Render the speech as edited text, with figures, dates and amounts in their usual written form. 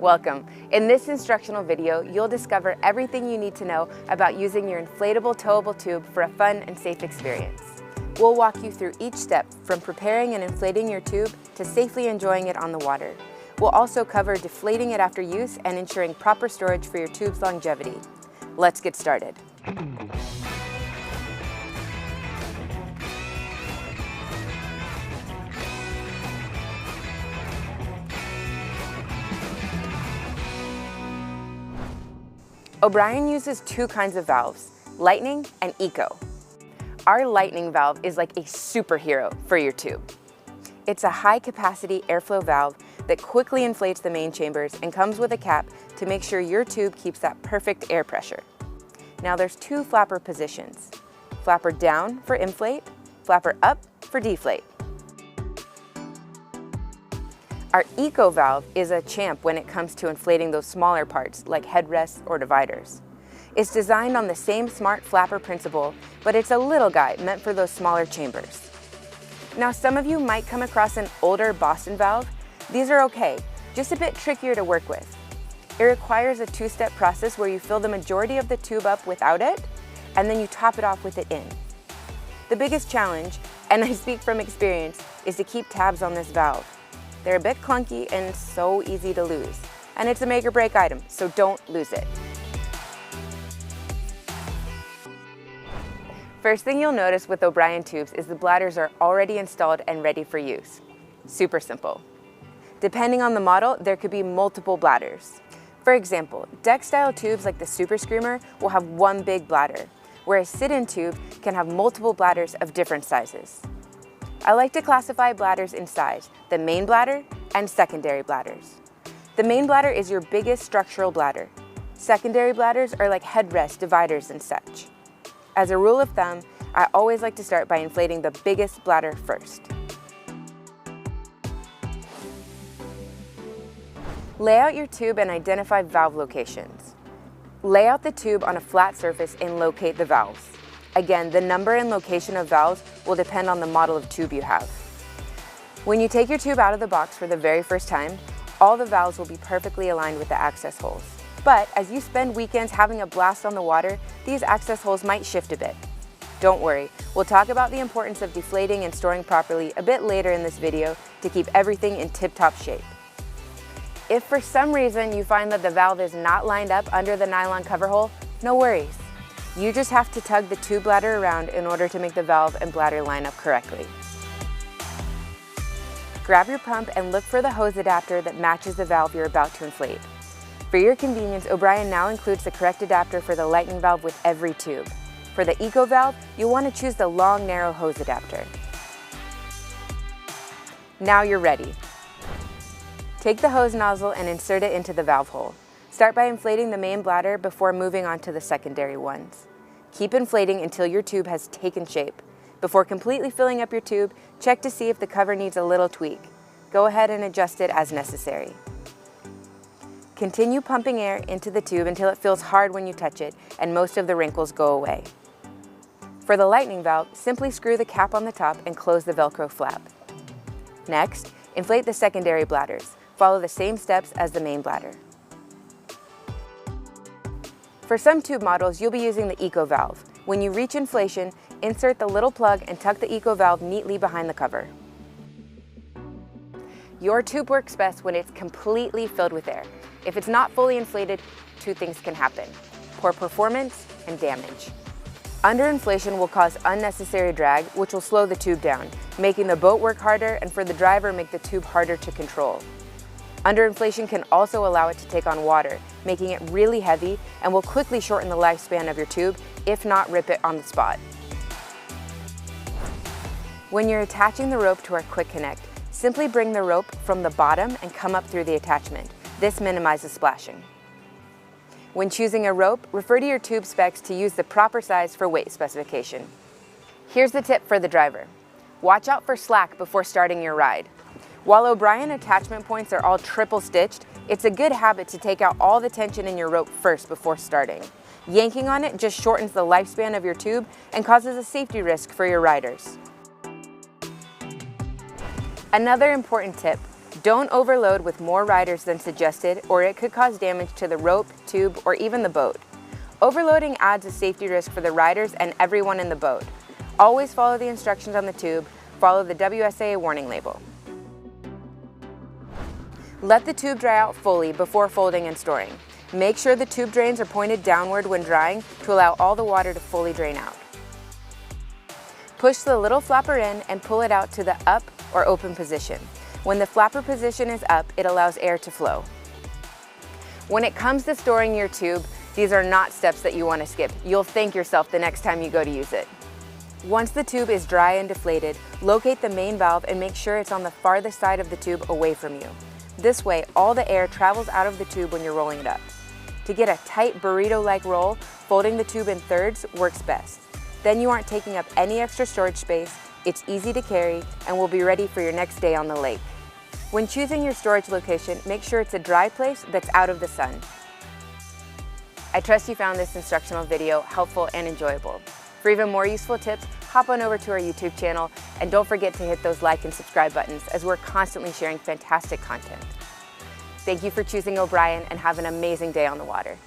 Welcome. In this instructional video, you'll discover everything you need to know about using your inflatable towable tube for a fun and safe experience. We'll walk you through each step from preparing and inflating your tube to safely enjoying it on the water. We'll also cover deflating it after use and ensuring proper storage for your tube's longevity. Let's get started. O'Brien uses two kinds of valves, Lightning and Eco. Our Lightning valve is like a superhero for your tube. It's a high-capacity airflow valve that quickly inflates the main chambers and comes with a cap to make sure your tube keeps that perfect air pressure. Now there's two flapper positions, flapper down for inflate, flapper up for deflate. Our Eco valve is a champ when it comes to inflating those smaller parts like headrests or dividers. It's designed on the same smart flapper principle, but it's a little guy meant for those smaller chambers. Now some of you might come across an older Boston valve. These are okay, just a bit trickier to work with. It requires a two-step process where you fill the majority of the tube up without it, and then you top it off with it in. The biggest challenge, and I speak from experience, is to keep tabs on this valve. They're a bit clunky and so easy to lose. And it's a make or break item, so don't lose it. First thing you'll notice with O'Brien tubes is the bladders are already installed and ready for use. Super simple. Depending on the model, there could be multiple bladders. For example, deck-style tubes like the Super Screamer will have one big bladder, whereas sit-in tube can have multiple bladders of different sizes. I like to classify bladders in size, the main bladder and secondary bladders. The main bladder is your biggest structural bladder. Secondary bladders are like headrests, dividers, and such. As a rule of thumb, I always like to start by inflating the biggest bladder first. Lay out your tube and identify valve locations. Lay out the tube on a flat surface and locate the valves. Again, the number and location of valves will depend on the model of tube you have. When you take your tube out of the box for the very first time, all the valves will be perfectly aligned with the access holes. But as you spend weekends having a blast on the water, these access holes might shift a bit. Don't worry, we'll talk about the importance of deflating and storing properly a bit later in this video to keep everything in tip-top shape. If for some reason you find that the valve is not lined up under the nylon cover hole, no worries. You just have to tug the tube bladder around in order to make the valve and bladder line up correctly. Grab your pump and look for the hose adapter that matches the valve you're about to inflate. For your convenience, O'Brien now includes the correct adapter for the Lightning valve with every tube. For the Eco valve, you'll want to choose the long, narrow hose adapter. Now you're ready. Take the hose nozzle and insert it into the valve hole. Start by inflating the main bladder before moving on to the secondary ones. Keep inflating until your tube has taken shape. Before completely filling up your tube, check to see if the cover needs a little tweak. Go ahead and adjust it as necessary. Continue pumping air into the tube until it feels hard when you touch it and most of the wrinkles go away. For the Lightning valve, simply screw the cap on the top and close the Velcro flap. Next, inflate the secondary bladders. Follow the same steps as the main bladder. For some tube models, you'll be using the Eco valve. When you reach inflation, insert the little plug and tuck the Eco valve neatly behind the cover. Your tube works best when it's completely filled with air. If it's not fully inflated, two things can happen: poor performance and damage. Underinflation will cause unnecessary drag, which will slow the tube down, making the boat work harder and for the driver make the tube harder to control. Underinflation can also allow it to take on water, making it really heavy and will quickly shorten the lifespan of your tube, if not rip it on the spot. When you're attaching the rope to our Quick Connect, simply bring the rope from the bottom and come up through the attachment. This minimizes splashing. When choosing a rope, refer to your tube specs to use the proper size for weight specification. Here's the tip for the driver. Watch out for slack before starting your ride. While O'Brien attachment points are all triple stitched, it's a good habit to take out all the tension in your rope first before starting. Yanking on it just shortens the lifespan of your tube and causes a safety risk for your riders. Another important tip, Don't overload with more riders than suggested, or it could cause damage to the rope, tube, or even the boat. Overloading adds a safety risk for the riders and everyone in the boat. Always follow the instructions on the tube, follow the WSAA warning label. Let the tube dry out fully before folding and storing. Make sure the tube drains are pointed downward when drying to allow all the water to fully drain out. Push the little flapper in and pull it out to the up or open position. When the flapper position is up, it allows air to flow. When it comes to storing your tube, these are not steps that you want to skip. You'll thank yourself the next time you go to use it. Once the tube is dry and deflated, locate the main valve and make sure it's on the farthest side of the tube away from you. This way, all the air travels out of the tube when you're rolling it up. To get a tight burrito-like roll, folding the tube in thirds works best. Then you aren't taking up any extra storage space, it's easy to carry, and will be ready for your next day on the lake. When choosing your storage location, make sure it's a dry place that's out of the sun. I trust you found this instructional video helpful and enjoyable. For even more useful tips, hop on over to our YouTube channel, and don't forget to hit those like and subscribe buttons as we're constantly sharing fantastic content. Thank you for choosing O'Brien, and have an amazing day on the water.